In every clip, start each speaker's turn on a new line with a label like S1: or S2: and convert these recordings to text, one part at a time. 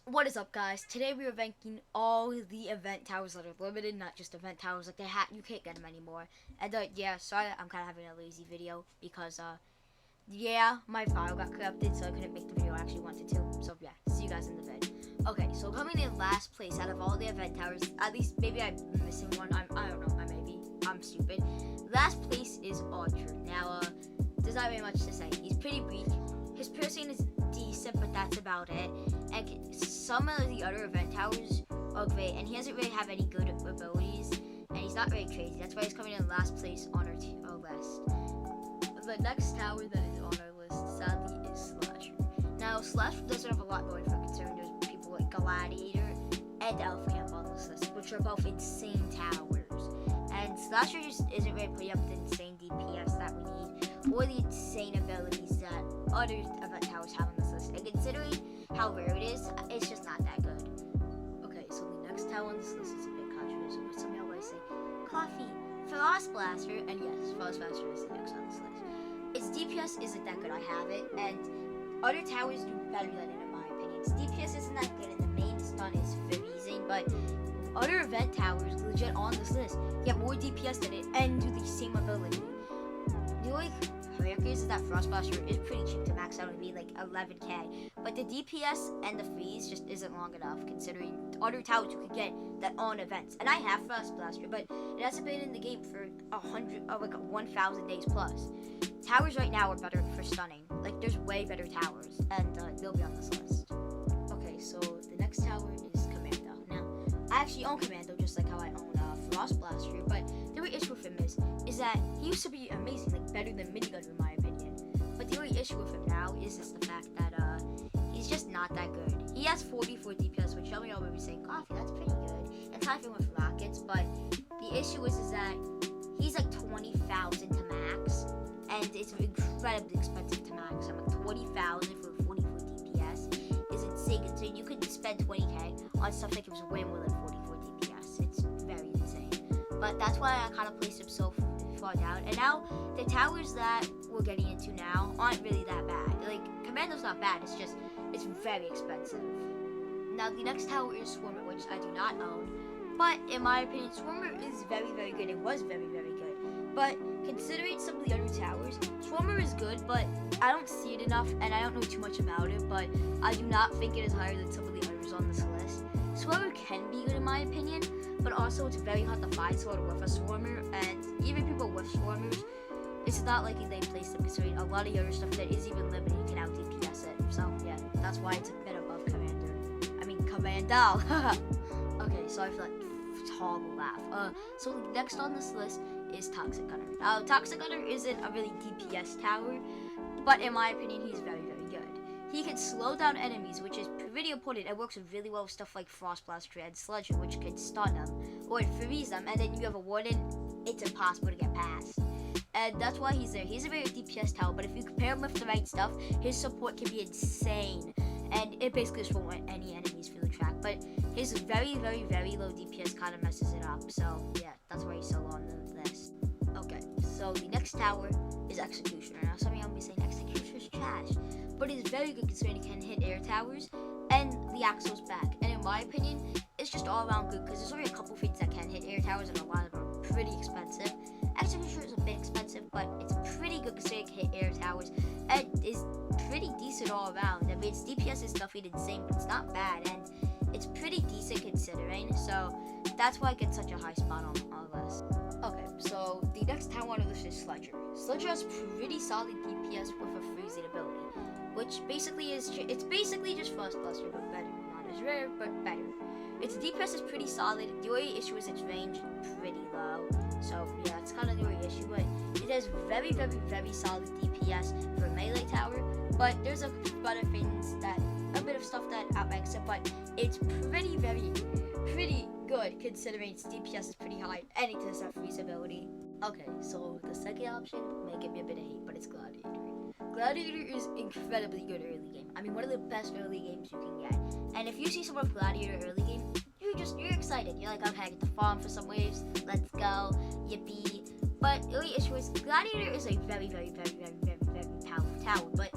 S1: What is up, guys? Today we are ranking all the event towers that are limited, not just event towers like you can't get them anymore. And yeah, sorry, I'm kind of having a lazy video because yeah, my file got corrupted, so I couldn't make the video I actually wanted to. So yeah, see you guys in the vid. Okay, so coming in last place out of all the event towers, at least maybe I'm missing one. I don't know. I'm stupid. Last place is Archer. Now there's not very much to say. He's pretty weak. His piercing is decent, but that's about it. And some of the other event towers are great, and he doesn't really have any good abilities, and he's not very crazy. That's why he's coming in last place on our list. The next tower that is on our list, sadly, is Slasher. Now, Slasher doesn't have a lot going for concern. There's people like Gladiator and Elf Camp on this list, which are both insane towers. And Slasher just isn't really putting up the insane DPS that we need, or the insane abilities that other event towers have on this list. And considering how rare it is, it's just not that good. Okay, so the next tower on this list is a bit controversial, but some of y'all might say, Coffee, Frost Blaster, and yes, Frost Blaster is the next on this list. Its DPS isn't that good, I have it, and other towers do better than it in my opinion. Its DPS isn't that good, and the main stun is freezing, but other event towers legit on this list get more DPS than it and do the same ability. The only characters is that Frost Blaster is pretty cheap to max out and be like 11k, but the DPS and the freeze just isn't long enough considering other towers you could get that on events. And I have Frost Blaster, but it hasn't been in the game for 1,000 days plus. Towers right now are better for stunning. Like, there's way better towers, and they'll be on this list. Okay, so the next tower is Commando. Now, I actually own Commando just like how I own Frost Blaster, but the only issue with him is that he used to be amazing, like better than Minigun in my opinion. But the only issue with him now is just the fact that he's just not that good. He has 44 DPS, which some of y'all may be saying, Coffee, that's pretty good. And time for him with rockets, but the issue is that he's like 20,000 to max, and it's incredibly expensive to max. I'm like 20,000 for 44 DPS is insane. So you could spend 20k on stuff that gives way more than 44 DPS. It's very insane. But that's why I kind of placed him so far down. And now the towers that we're getting into now aren't really that bad. Like, Commando's not bad. It's very expensive. Now the next tower is Swarmer, which I do not own. But in my opinion, Swarmer is very, very good. It was very, very good. But considering some of the other towers, Swarmer is good, but I don't see it enough, and I don't know too much about it, but I do not think it is higher than some of the others on this list. Swarmer can be good in my opinion, but also it's very hard to find someone with a Swarmer, and even people with Swarmers, it's not like they place them, considering a lot of the other stuff that is even limited, you can out DPS it. So yeah, that's why it's a bit above Commando. Okay, sorry for that horrible laugh. So next on this list is Toxic Gunner. Now, Toxic Gunner isn't a really DPS tower, but in my opinion, he's very, very good. He can slow down enemies, which is pretty important. It works really well with stuff like Frost Blaster and Sludge, which can stun them or freeze them, and then you have a Warden, it's impossible to get past. And that's why he's there. He's a very DPS tower, but if you compare him with the right stuff, his support can be insane. And it basically just won't let any enemies feel the track. But his very, very, very low DPS kind of messes it up. So, yeah, that's why he's so low on the list. Okay, so the next tower is Executioner. Now, some of y'all may be saying Executioner's trash. But it is very good considering it can hit air towers. And the Axle's back. And in my opinion, it's just all around good because there's only a couple things that can hit air towers, and a lot of them are pretty expensive. Executioner is a bit expensive, but it's pretty good considering it can hit air towers. And is pretty decent all around. I mean, its DPS is nothing insane, but it's not bad, and it's pretty decent considering, so that's why it gets such a high spot on our list. Okay, so the next tower on the list is Sledger. Sledger has pretty solid DPS with a freezing ability, which basically it's basically just Frost Blaster, but better. Not as rare, but better. Its DPS is pretty solid. The only issue is its range pretty low, so yeah, it's kind of the only issue, but it has very, very, very solid DPS for a melee tower. But there's a bit of stuff that outranks it, but it's pretty good considering its DPS is pretty high and it does have freeze ability. Okay, so the second option may give me a bit of hate, but it's Gladiator. Gladiator is incredibly good early game. I mean, one of the best early games you can get. And if you see someone with Gladiator early game, you're excited. You're like, okay, I get to farm for some waves. Let's go, yippee. But the only issue is Gladiator is a very, very, very, very, very, very powerful tower, but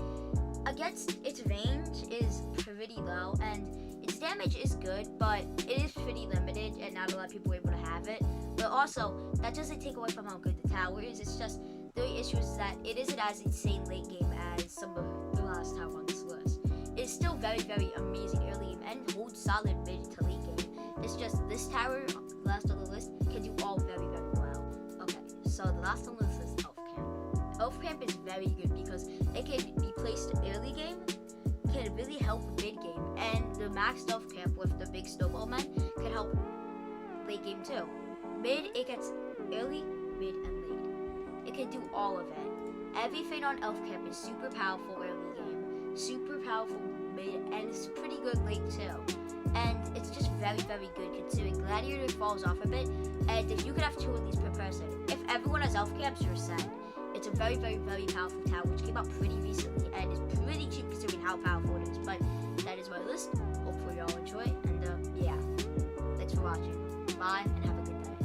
S1: against its range is pretty low, and its damage is good, but it is pretty limited and not a lot of people are able to have it. But also, that doesn't take away from how good the tower is. It's just the issue is that it isn't as insane late game as some of the last tower on this list. It's still very, very amazing early game and holds solid mid to late game. It's just this tower, last on the list, can do all very, very well. Okay, so the last on the list is Elf Camp. Elf Camp is very good because it can be placed early game, can really help mid game, and the maxed Elf Camp with the big snowball men can help late game too. Mid, it gets early, mid, and late. It can do all of it. Everything on Elf Camp is super powerful early game, super powerful mid, and it's pretty good late too. And it's just very, very good considering Gladiator falls off a bit, and if you could have 2 of these per person, if everyone has Elf Camps, you're set. It's a very, very, very powerful tower, which came out pretty recently, and is pretty cheap considering how powerful it is. But that is my list. Hopefully y'all enjoy, and yeah, thanks for watching. Bye, and have a good day.